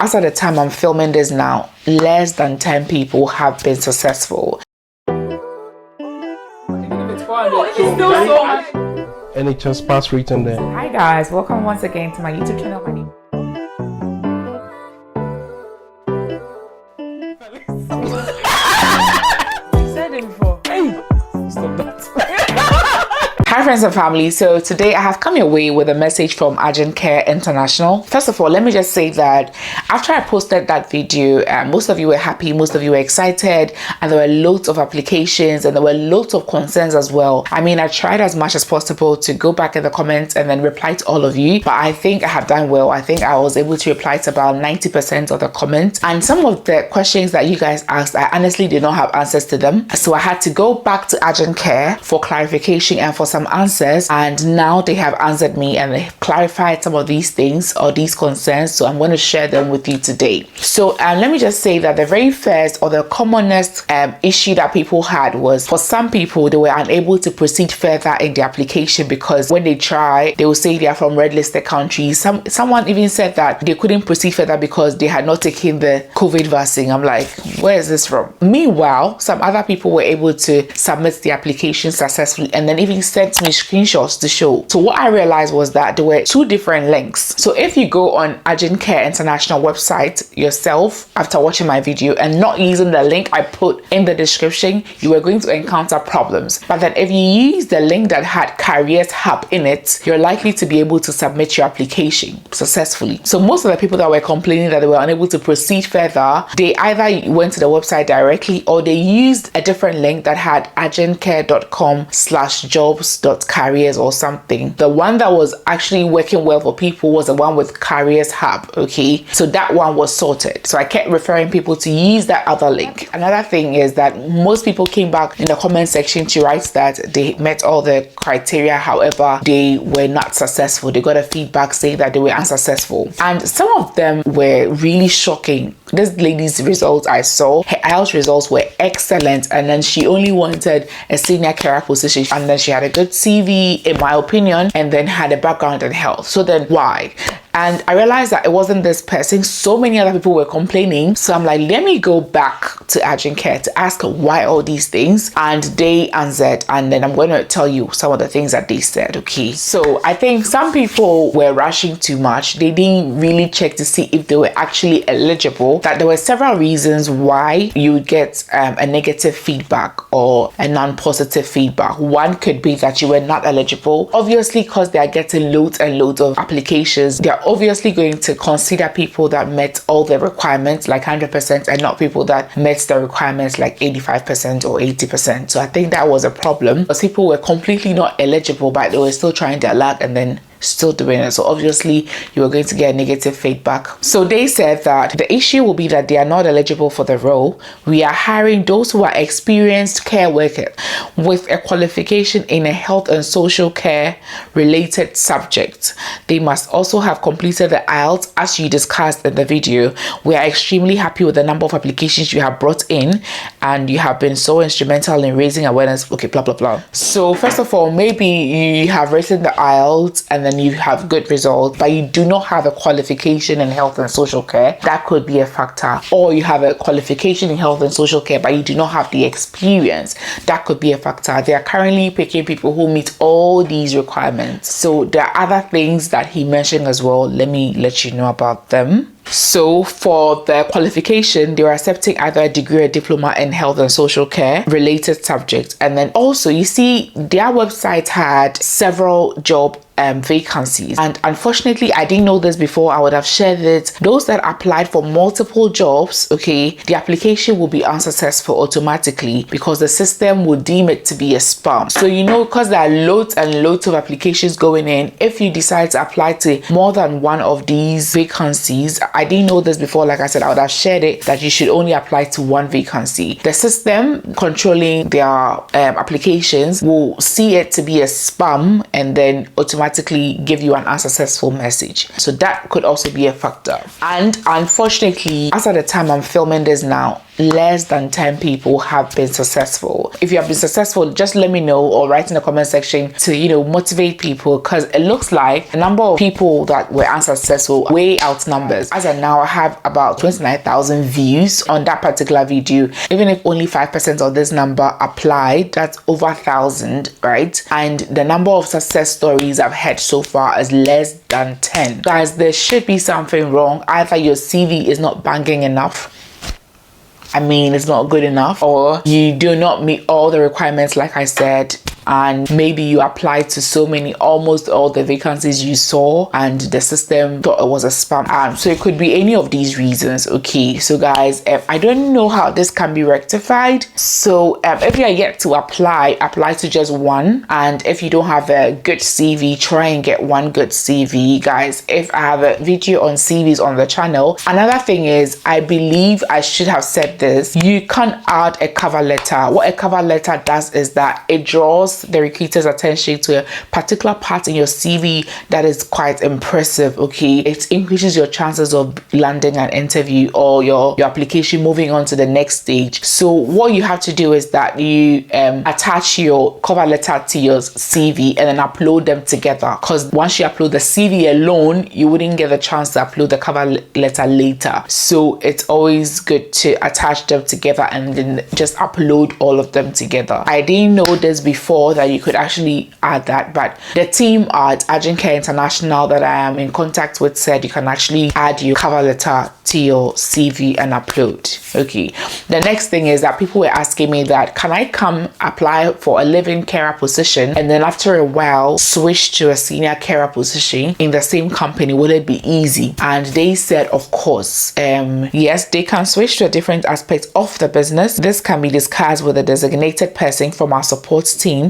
As at the time I'm filming this now, less than 10 people have been successful. NHS pass written there. Hi guys, welcome once again to my YouTube channel. My name you said it before. Hey, stop that. Hi friends and family, so today I have come your way with a message from Agincare International. First of all, let me just say that after I posted that video, most of you were happy, most of you were excited, and there were loads of applications and there were loads of concerns as well. I mean, I tried as much as possible to go back in the comments and then reply to all of you, but I think I have done well. I think I was able to reply to about 90% of the comments, and some of the questions that you guys asked, I honestly did not have answers to them. So I had to go back to Agincare for clarification and for some answers, and now they have answered me and they have clarified some of these things or these concerns, so I'm going to share them with you today. So let me just say that the very first or the commonest issue that people had was, for some people, they were unable to proceed further in the application because when they try, they will say they are from red listed countries. Someone even said that they couldn't proceed further because they had not taken the COVID vaccine. I'm like, where is this from? Meanwhile, some other people were able to submit the application successfully and then even sent me screenshots to show. So what I realized was that there were two different links. So if you go on Agincare International website yourself after watching my video and not using the link I put in the description, you are going to encounter problems. But then if you use the link that had Careers Hub in it, you're likely to be able to submit your application successfully. So most of the people that were complaining that they were unable to proceed further, they either went to the website directly or they used a different link that had agincare.com/jobs.careers or something. The one that was actually working well for people was the one with Careers Hub. Okay, so that one was sorted. So I kept referring people to use that other link. Another thing is that most people came back in the comment section to write that they met all the criteria, however they were not successful. They got a feedback saying that they were unsuccessful, and some of them were really shocking. This lady's results I saw, her IELTS results were excellent, and then she only wanted a senior career position, and then she had a good CV in my opinion, and then had a background in health. So then why? And I realized that it wasn't this person. So many other people were complaining. So I'm like, let me go back to Agincare to ask why all these things. And they answered. And then I'm going to tell you some of the things that they said. Okay. So I think some people were rushing too much. They didn't really check to see if they were actually eligible. That there were several reasons why you would get a negative feedback or a non-positive feedback. One could be that you were not eligible. Obviously, because they are getting loads and loads of applications, they are obviously going to consider people that met all the requirements like 100% and not people that met the requirements like 85% or 80%. So I think that was a problem because people were completely not eligible, but they were still trying their luck and then still doing it. So obviously you are going to get negative feedback. So they said that the issue will be that they are not eligible for the role. We are hiring those who are experienced care workers with a qualification in a health and social care related subject. They must also have completed the IELTS as you discussed in the video. We are extremely happy with the number of applications you have brought in and you have been so instrumental in raising awareness. Okay, blah blah blah. So first of all, maybe you have written the IELTS and then you have good results, but you do not have a qualification in health and social care. That could be a factor. Or you have a qualification in health and social care, but you do not have the experience. That could be a factor. They are currently picking people who meet all these requirements. So there are other things that he mentioned as well. Let me let you know about them. So for the qualification, they were accepting either a degree or diploma in health and social care related subjects. And then also, you see, their website had several job vacancies, and unfortunately I didn't know this before. I would have shared it. Those that applied for multiple jobs, okay, the application will be unsuccessful automatically because the system will deem it to be a spam. So you know, because there are loads and loads of applications going in, if you decide to apply to more than one of these vacancies, I didn't know this before, like I said, I would have shared it that you should only apply to one vacancy. The system controlling their applications will see it to be a spam and then automatically give you an unsuccessful message. So that could also be a factor. And unfortunately, as at the time I'm filming this now, less than 10 people have been successful. If you have been successful, just let me know or write in the comment section to, you know, motivate people, because it looks like the number of people that were unsuccessful way outnumbers. As of now, I have about 29,000 views on that particular video. Even if only 5% of this number applied, that's over 1,000, right? And the number of success stories I've heard so far is less than 10. Guys, there should be something wrong. Either your CV is not banging enough, I mean, it's not good enough, or you do not meet all the requirements like I said, and maybe you applied to so many, almost all the vacancies you saw, and the system thought it was a spam. So it could be any of these reasons. Okay, so guys, I don't know how this can be rectified. So if you are yet to apply to just one, and if you don't have a good CV, try and get one good CV. Guys, if I have a video on CVs on the channel, another thing is, I believe I should have said this, you can't add a cover letter. What a cover letter does is that it draws the recruiter's attention to a particular part in your CV that is quite impressive. Okay, it increases your chances of landing an interview or your application moving on to the next stage. So what you have to do is that you attach your cover letter to your CV and then upload them together, because once you upload the CV alone, you wouldn't get the chance to upload the cover letter later. So it's always good to attach them together and then just upload all of them together. I didn't know this before, that you could actually add that, but the team at Agincare International that I am in contact with said you can actually add your cover letter to your CV and upload. Okay, the next thing is that people were asking me that, can I come apply for a living carer position and then after a while switch to a senior carer position in the same company? Will it be easy? And they said, of course, yes, they can switch to a different aspect of the business. This can be discussed with a designated person from our support team,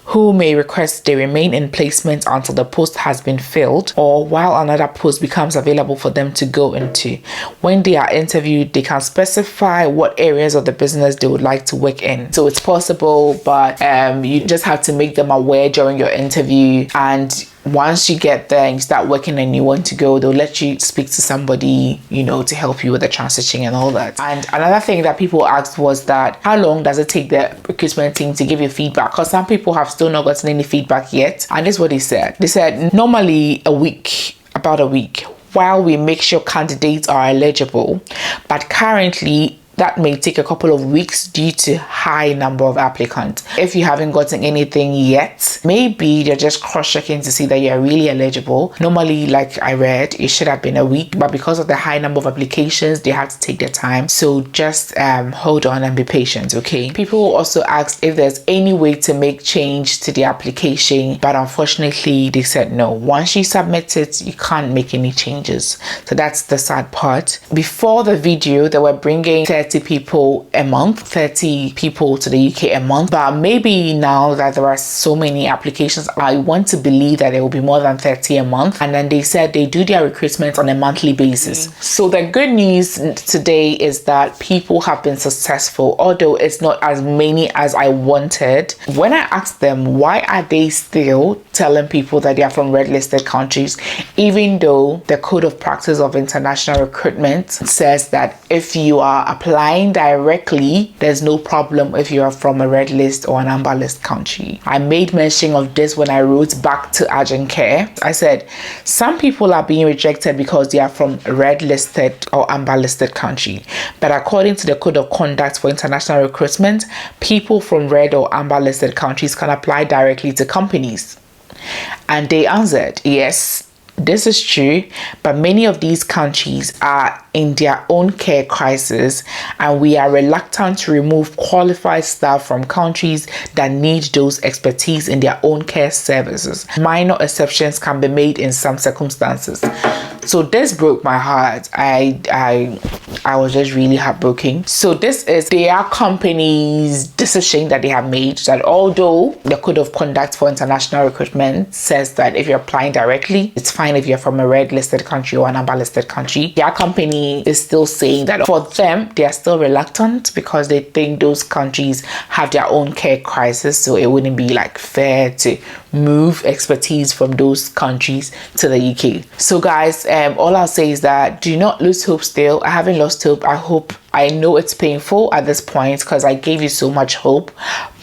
who may request they remain in placement until the post has been filled or while another post becomes available for them to go into. When they are interviewed, they can specify what areas of the business they would like to work in. So it's possible, but you just have to make them aware during your interview, and once you get there and you start working and you want to go, they'll let you speak to somebody, you know, to help you with the transitioning and all that. And another thing that people asked was that, how long does it take the recruitment team to give you feedback? Because some people have still not gotten any feedback yet. And this is what they said. They said normally a week, about a week, while we make sure candidates are eligible, but currently that may take a couple of weeks due to high number of applicants. If you haven't gotten anything yet, maybe they're just cross-checking to see that you're really eligible. Normally, like I read, it should have been a week, but because of the high number of applications, they have to take their time. So just hold on and be patient, okay? People also asked if there's any way to make change to the application, but unfortunately, they said no. Once you submit it, you can't make any changes. So that's the sad part. Before the video, they were bringing 30 people a month, 30 people to the UK a month, but maybe now that there are so many applications, I want to believe that there will be more than 30 a month. And then they said they do their recruitment on a monthly basis. So the good news today is that people have been successful, although it's not as many as I wanted. When I asked them, why are they still telling people that they are from red listed countries, even though the code of practice of international recruitment says that if you are applying directly, there's no problem if you are from a red list or an amber list country. I made mention of this when I wrote back to Agincare. I said some people are being rejected because they are from red listed or amber listed country, but according to the code of conduct for international recruitment, people from red or amber listed countries can apply directly to companies. And they answered, yes, this is true, but many of these countries are in their own care crisis, and we are reluctant to remove qualified staff from countries that need those expertise in their own care services. Minor exceptions can be made in some circumstances. So this broke my heart. I was just really heartbroken. So this is their company's decision that they have made, that although the code of conduct for international recruitment says that if you're applying directly, it's fine if you're from a red listed country or an amber listed country, their company is still saying that for them, they are still reluctant because they think those countries have their own care crisis. So it wouldn't be like fair to move expertise from those countries to the UK. So guys, all I'll say is that do not lose hope still. I haven't lost hope. I hope I know it's painful at this point because I gave you so much hope,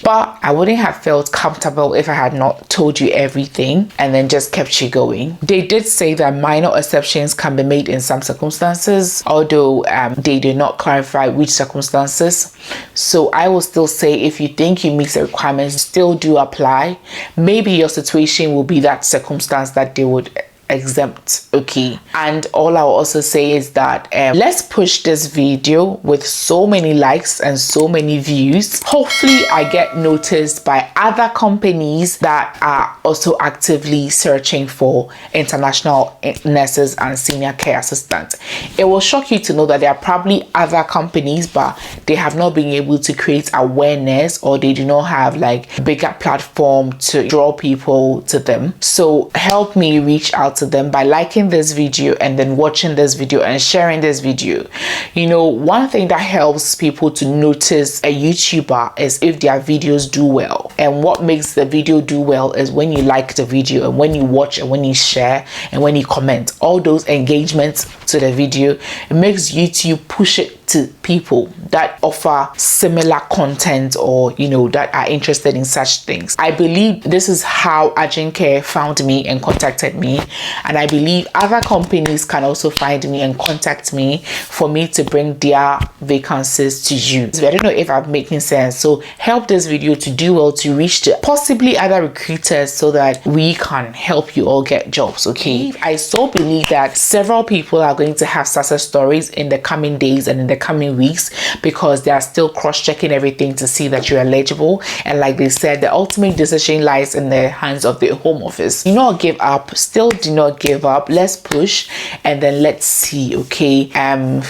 but I wouldn't have felt comfortable if I had not told you everything and then just kept you going. They did say that minor exceptions can be made in some circumstances, although they did not clarify which circumstances. So I will still say, if you think you meet the requirements, still do apply. Maybe your situation will be that circumstance that they would exempt. Okay, and all I'll also say is that let's push this video with so many likes and so many views. Hopefully I get noticed by other companies that are also actively searching for international nurses and senior care assistants. It will shock you to know that there are probably other companies, but they have not been able to create awareness, or they do not have like bigger platform to draw people to them. So help me reach out to them by liking this video and then watching this video and sharing this video. You know, one thing that helps people to notice a YouTuber is if their videos do well. And what makes the video do well is when you like the video and when you watch and when you share and when you comment. All those engagements to the video, it makes YouTube push it to people that offer similar content, or you know, that are interested in such things. I believe this is how Agincare found me and contacted me, and I believe other companies can also find me and contact me for me to bring their vacancies to you. So I don't know if I'm making sense. So help this video to do well, to reach the possibly other recruiters, so that we can help you all get jobs. Okay, I so believe that several people are going to have success stories in the coming days and in the coming weeks, because they are still cross-checking everything to see that you're eligible. And like they said, the ultimate decision lies in the hands of the Home Office. Do not give up. Still do not give up. Let's push and then let's see. Okay,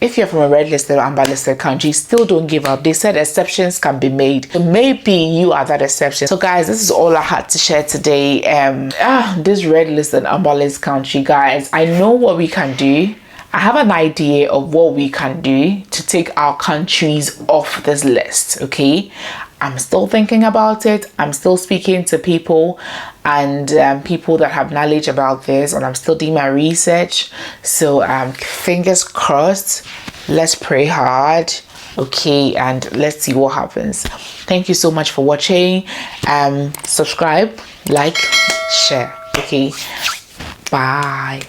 if you're from a red listed or amber listed country, still don't give up. They said exceptions can be made, so maybe you are that exception. So guys, this is all I had to share today. This red listed amber listed country, guys, I know what we can do. I have an idea of what we can do to take our countries off this list. Okay, I'm still thinking about it. I'm still speaking to people and people that have knowledge about this, and I'm still doing my research. So fingers crossed. Let's pray hard. Okay, and let's see what happens. Thank you so much for watching. Subscribe, like, share. Okay, bye.